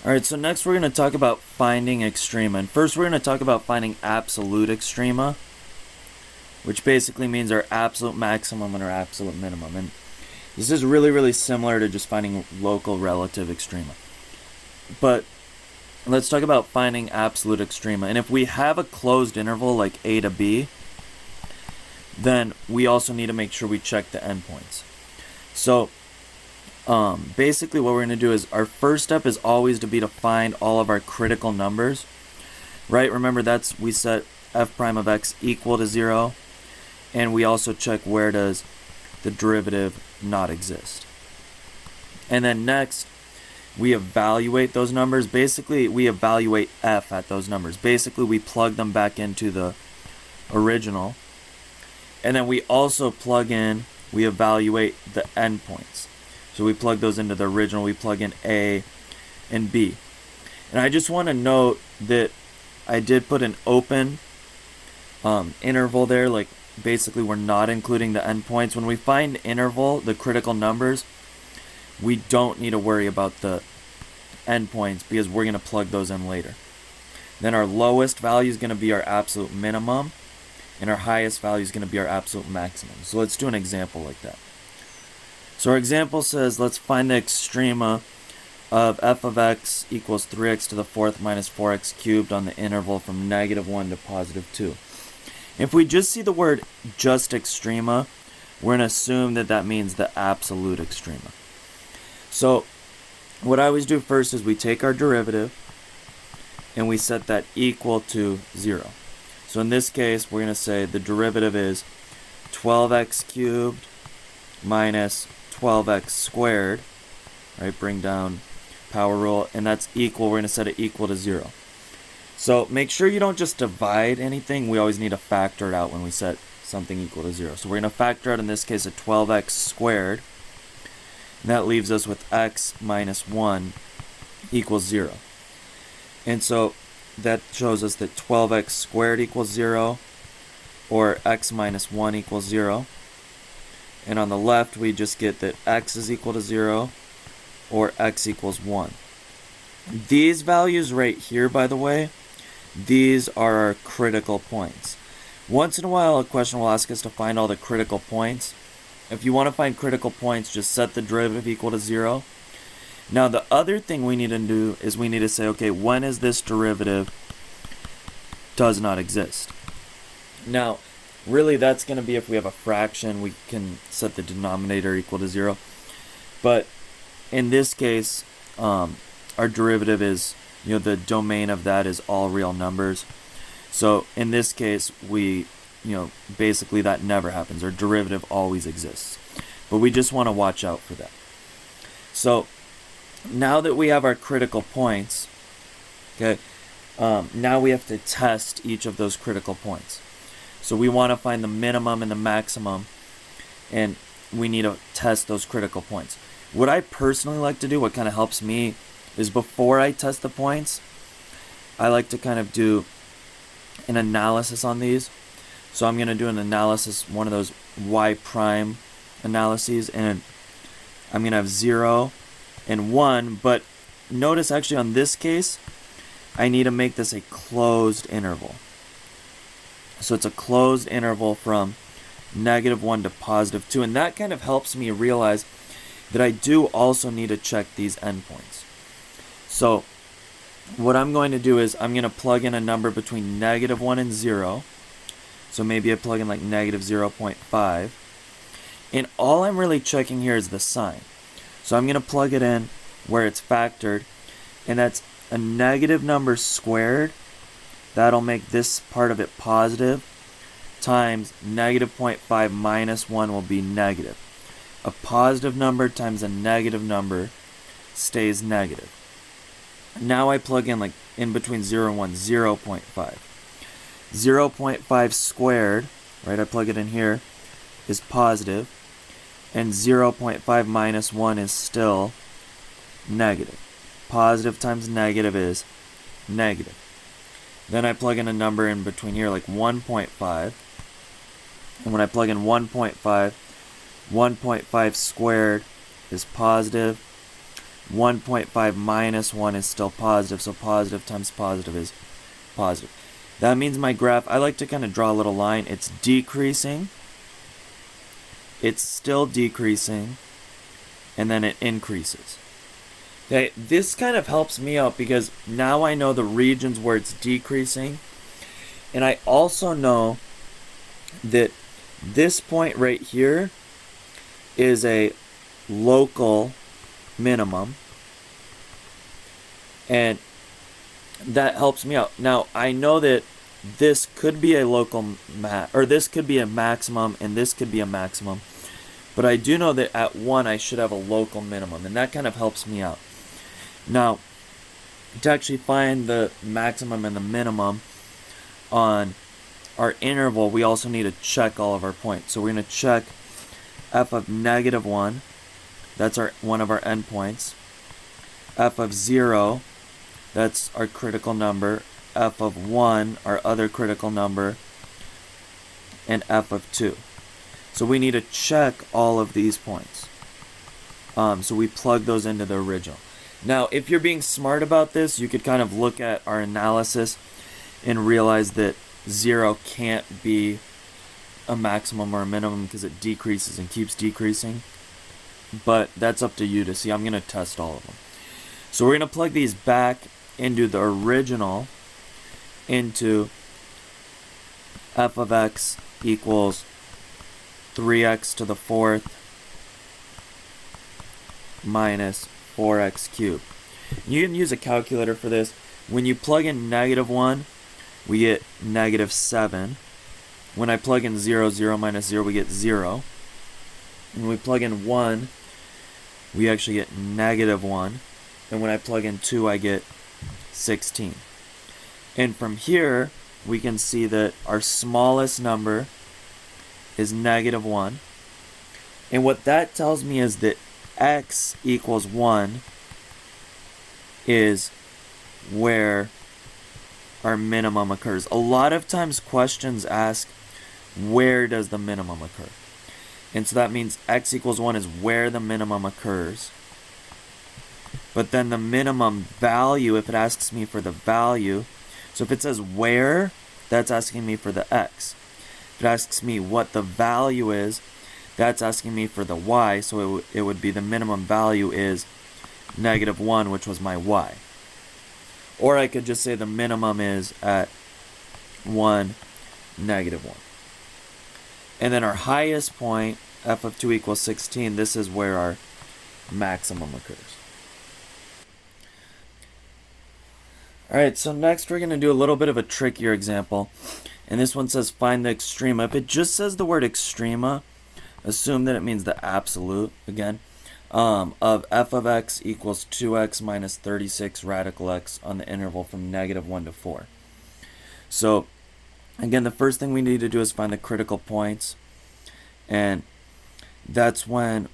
Alright, so next we're going to talk about finding extrema. And first we're going to talk about finding absolute extrema, which basically means our absolute maximum and our absolute minimum. And this is really similar to just finding local relative extrema. But let's talk about finding absolute extrema. And if we have a closed interval like a to b, then we also need to make sure we check the endpoints. So basically what we're going to do is our first step is always to be to find all of our critical numbers, right? Remember we set f prime of x equal to 0, and we also check where does the derivative not exist. And then next we evaluate those numbers. Basically we evaluate f at those numbers. Basically we plug them back into the original, and then we also we evaluate the endpoints. So we plug those into the original, we plug in A and B. And I just want to note that I did put an open interval there, like basically we're not including the endpoints. When we find interval, the critical numbers, we don't need to worry about the endpoints because we're going to plug those in later. Then our lowest value is going to be our absolute minimum, and our highest value is going to be our absolute maximum. So let's do an example like that. So our example says, let's find the extrema of f of x equals 3x to the fourth minus 4x cubed on the interval from -1 to +2. If we just see the word just extrema, we're going to assume that that means the absolute extrema. So what I always do first is we take our derivative and we set that equal to 0. So in this case, we're going to say the derivative is 12x cubed minus 12x squared, right? Bring down power rule, and that's equal. We're going to set it equal to 0. So make sure you don't just divide anything. We always need to factor it out when we set something equal to 0. So we're going to factor out, in this case, a 12x squared. And that leaves us with x minus 1 equals 0. And so that shows us that 12x squared equals 0, or x minus 1 equals 0. And on the left, we just get that x is equal to 0, or x equals 1. These values right here, by the way, these are our critical points. Once in a while, a question will ask us to find all the critical points. If you want to find critical points, just set the derivative equal to 0. Now, the other thing we need to do is we need to say, okay, when is this derivative does not exist? Now, really, that's going to be if we have a fraction, we can set the denominator equal to 0. But in this case, our derivative is, the domain of that is all real numbers. So in this case, basically that never happens. Our derivative always exists. But we just want to watch out for that. So now that we have our critical points, okay, now we have to test each of those critical points. So we want to find the minimum and the maximum, and we need to test those critical points. What I personally like to do, what kind of helps me, is before I test the points, I like to kind of do an analysis on these. So I'm going to do an analysis, one of those y prime analyses, and I'm going to have 0 and 1, but notice actually on this case, I need to make this a closed interval. So it's a closed interval from -1 to +2, and that kind of helps me realize that I do also need to check these endpoints. So what I'm going to do is I'm going to plug in a number between -1 and 0. So maybe I plug in like -0.5. And all I'm really checking here is the sign. So I'm going to plug it in where it's factored, and that's a negative number squared. That'll make this part of it positive, times -0.5 minus 1 will be negative. A positive number times a negative number stays negative. Now I plug in like in between 0 and 1, 0.5. 0.5 squared, right, I plug it in here, is positive, and 0.5 minus 1 is still negative. Positive times negative is negative. Then I plug in a number in between here, like 1.5. And when I plug in 1.5, 1.5 squared is positive. 1.5 minus 1 is still positive, so positive times positive is positive. That means my graph, I like to kind of draw a little line. It's decreasing, it's still decreasing, and then it increases. Okay, this kind of helps me out because now I know the regions where it's decreasing, and I also know that this point right here is a local minimum, and that helps me out. Now I know that this could be a local or this could be a maximum, and this could be a maximum, but I do know that at 1 I should have a local minimum, and that kind of helps me out. Now, to actually find the maximum and the minimum on our interval, we also need to check all of our points. So we're going to check f of -1, that's one of our endpoints. F of 0, that's our critical number. F of 1, our other critical number. And f of 2. So we need to check all of these points. So we plug those into the original. Now, if you're being smart about this, you could kind of look at our analysis and realize that 0 can't be a maximum or a minimum because it decreases and keeps decreasing. But that's up to you to see. I'm going to test all of them. So we're going to plug these back into the original, into f of x equals 3x to the 4th minus 4x cubed. You can use a calculator for this. When you plug in -1, we get -7. When I plug in 0, 0 minus 0, we get 0. When we plug in 1, we actually get -1. And when I plug in 2, I get 16. And from here, we can see that our smallest number is -1. And what that tells me is that x equals 1 is where our minimum occurs. A lot of times questions ask, where does the minimum occur? And so that means x equals 1 is where the minimum occurs. But then the minimum value, if it asks me for the value, so if it says where, that's asking me for the x. If it asks me what the value is, that's asking me for the y, so it would be the minimum value is -1, which was my y. Or I could just say the minimum is at 1, -1. And then our highest point, f of 2 equals 16, this is where our maximum occurs. Alright, so next we're going to do a little bit of a trickier example. And this one says find the extrema. If it just says the word extrema, assume that it means the absolute, again, of f of x equals 2x minus 36 radical x on the interval from -1 to 4. So, again, the first thing we need to do is find the critical points. And that's when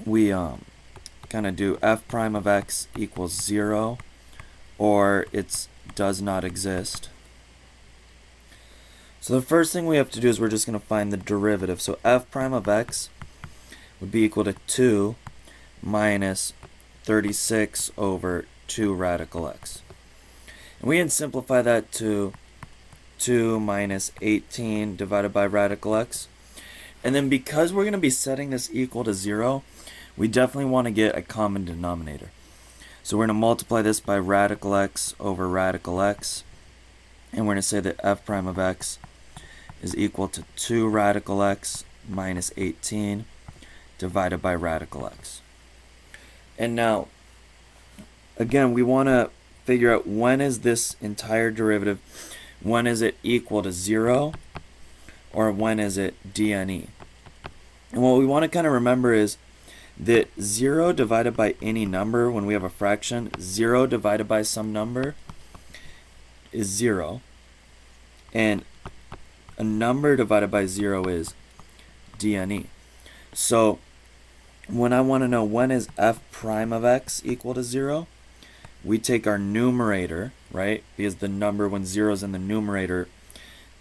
we kind of do f prime of x equals 0, or it does not exist. So the first thing we have to do is we're just going to find the derivative. So f prime of x would be equal to 2 minus 36 over 2 radical x. And we can simplify that to 2 minus 18 divided by radical x. And then because we're going to be setting this equal to 0, we definitely want to get a common denominator. So we're going to multiply this by radical x over radical x. And we're going to say that f prime of x is equal to 2 radical x minus 18 divided by radical x. And now, again, we want to figure out when is this entire derivative, when is it equal to 0, or when is it dne. And what we want to kind of remember is that 0 divided by any number, when we have a fraction, 0 divided by some number is 0. And a number divided by 0 is dne. So when I want to know when is f prime of x equal to 0, we take our numerator, right? Because the number, when 0 is in the numerator,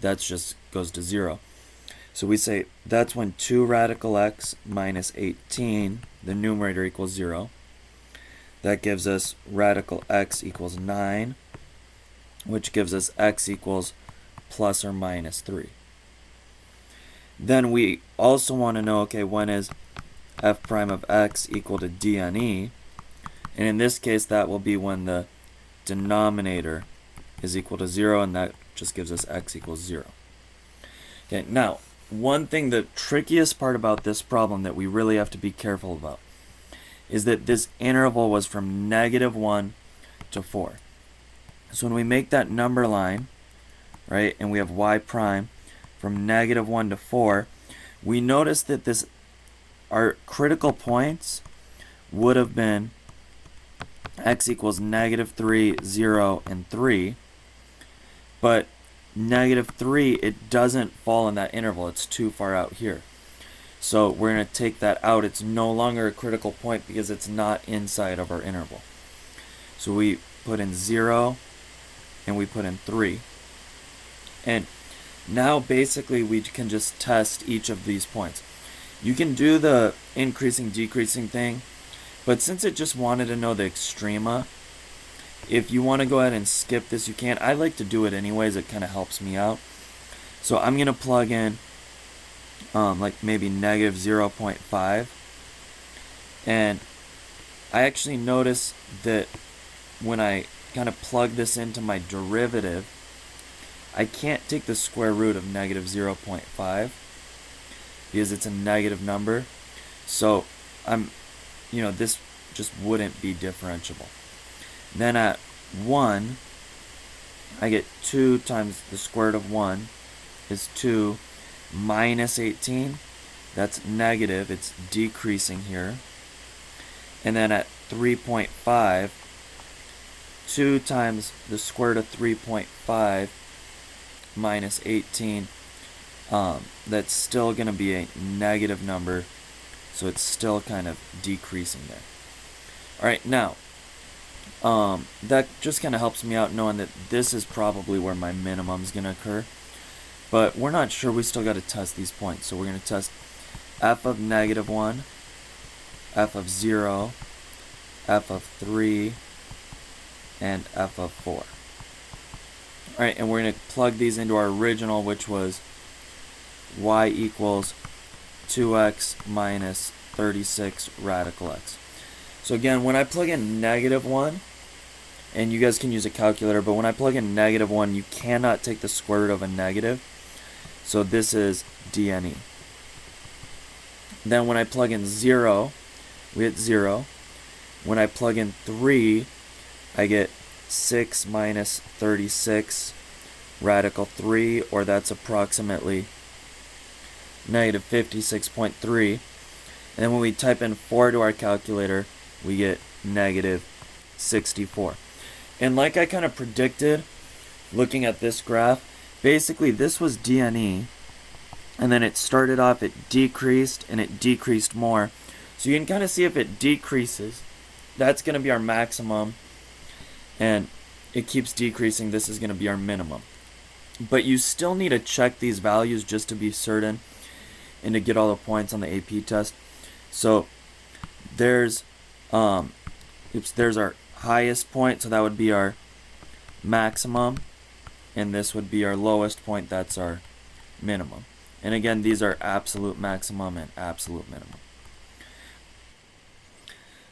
that just goes to 0. So we say that's when 2 radical x minus 18, the numerator, equals 0. That gives us radical x equals 9, which gives us x equals plus or minus 3. Then we also want to know, okay, when is f prime of x equal to d on e? And in this case, that will be when the denominator is equal to 0, and that just gives us x equals 0. Okay, now, one thing, the trickiest part about this problem that we really have to be careful about is that this interval was from -1 to 4. So when we make that number line, right, and we have y prime from -1 to 4, we notice that our critical points would have been x equals -3, 0, and 3, but -3, it doesn't fall in that interval. It's too far out here. So we're going to take that out. It's no longer a critical point because it's not inside of our interval. So we put in 0 and we put in 3. And now basically we can just test each of these points. You can do the increasing decreasing thing, but since it just wanted to know the extrema, if you want to go ahead and skip this, you can. I like to do it anyways. It kind of helps me out. So I'm going to plug in like maybe -0.5. And I actually notice that when I kind of plug this into my derivative, I can't take the square root of -0.5 because it's a negative number. So this just wouldn't be differentiable. Then at 1, I get 2 times the square root of 1 is 2 minus 18. That's negative. It's decreasing here. And then at 3.5, 2 times the square root of 3.5 minus 18, that's still going to be a negative number. So it's still kind of decreasing there. All right, now, that just kind of helps me out knowing that this is probably where my minimum is going to occur. But we're not sure. We still got to test these points. So we're going to test f of -1, f of 0, f of 3, and f of 4. All right, and we're going to plug these into our original, which was y equals 2x minus 36 radical x. So again, when I plug in -1, and you guys can use a calculator, but when I plug in -1, you cannot take the square root of a negative. So this is d n e. Then when I plug in 0, we get 0. When I plug in 3, I get 6 minus 36 radical 3, or that's approximately -56.3. And then when we type in 4 to our calculator, we get -64. And like I kind of predicted, looking at this graph, basically this was d n e, and then it started off, it decreased, and it decreased more. So you can kind of see if it decreases, that's going to be our maximum, and it keeps decreasing, this is going to be our minimum. But you still need to check these values just to be certain and to get all the points on the AP test. So there's our highest point, so that would be our maximum, and this would be our lowest point, that's our minimum. And again, these are absolute maximum and absolute minimum.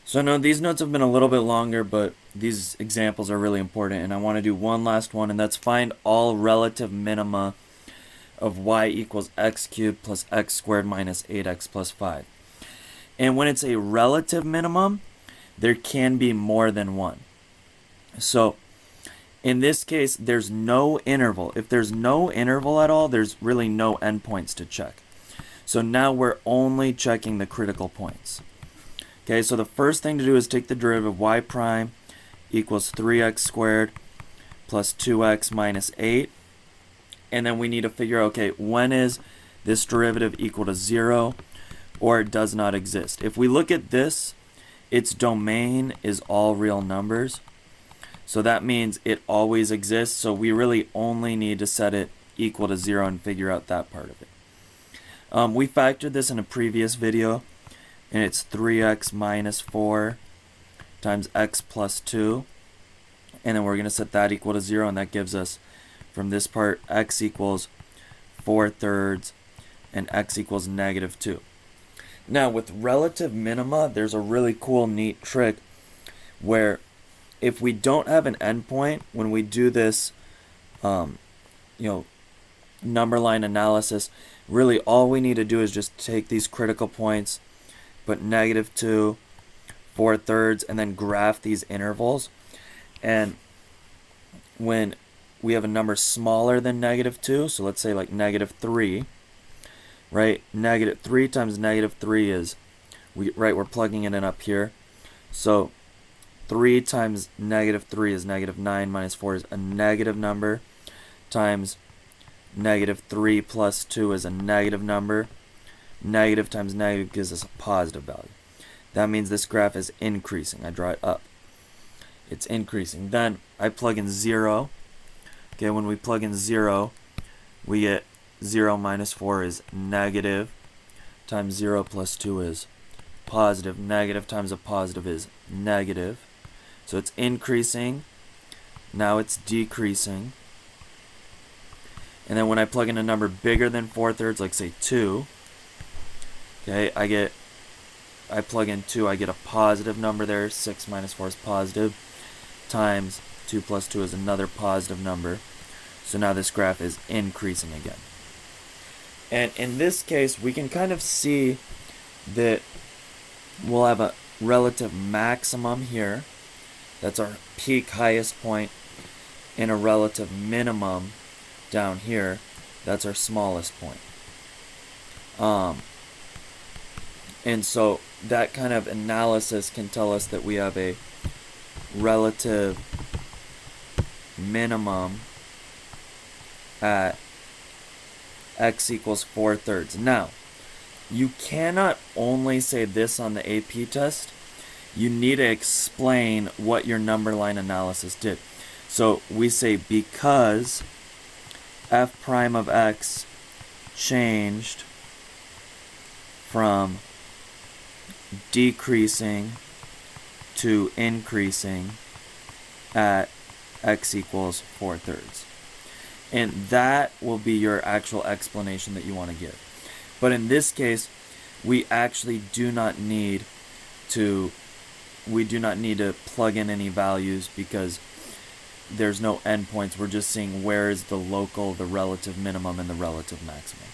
So I know these notes have been a little bit longer, but these examples are really important, and I want to do one last one, and that's find all relative minima of y equals x cubed plus x squared minus 8x plus 5. And when it's a relative minimum, there can be more than one. So in this case, there's no interval. If there's no interval at all, there's really no endpoints to check. So now we're only checking the critical points. Okay, so the first thing to do is take the derivative of y prime equals 3x squared plus 2x minus 8. And then we need to figure out, okay, when is this derivative equal to 0 or it does not exist? If we look at this, its domain is all real numbers. So that means it always exists. So we really only need to set it equal to 0 and figure out that part of it. We factored this in a previous video, and it's 3x minus 4 times x plus 2. And then we're going to set that equal to 0, and that gives us, from this part, x equals 4/3 and x equals negative 2. Now, with relative minima, there's a really cool, neat trick where if we don't have an endpoint, when we do this, number line analysis, really all we need to do is just take these critical points, put negative 2, 4/3, and then graph these intervals. And when we have a number smaller than negative 2, so let's say like negative 3, right? Negative 3 times negative 3 is, we're plugging it in up here. So 3 times negative 3 is negative 9 minus 4 is a negative number, times negative 3 plus 2 is a negative number. Negative times negative gives us a positive value. That means this graph is increasing. I draw it up. It's increasing. Then I plug in 0. Okay, when we plug in 0, we get 0 minus 4 is negative, times 0 plus 2 is positive. Negative times a positive is negative. So it's increasing. Now it's decreasing. And then when I plug in a number bigger than 4/3, like say 2, okay, I plug in 2, I get a positive number there. 6 minus 4 is positive, times 2 plus 2 is another positive number. So now this graph is increasing again. And in this case, we can kind of see that we'll have a relative maximum here. That's our peak highest point, and a relative minimum down here. That's our smallest point. And so that kind of analysis can tell us that we have a relative minimum at x equals 4/3. Now, you cannot only say this on the AP test. You need to explain what your number line analysis did. So we say because f prime of x changed from decreasing to increasing at x equals 4/3. And that will be your actual explanation that you want to give. But in this case, we actually do not need to plug in any values because there's no endpoints. We're just seeing where is the local, the relative minimum, and the relative maximum.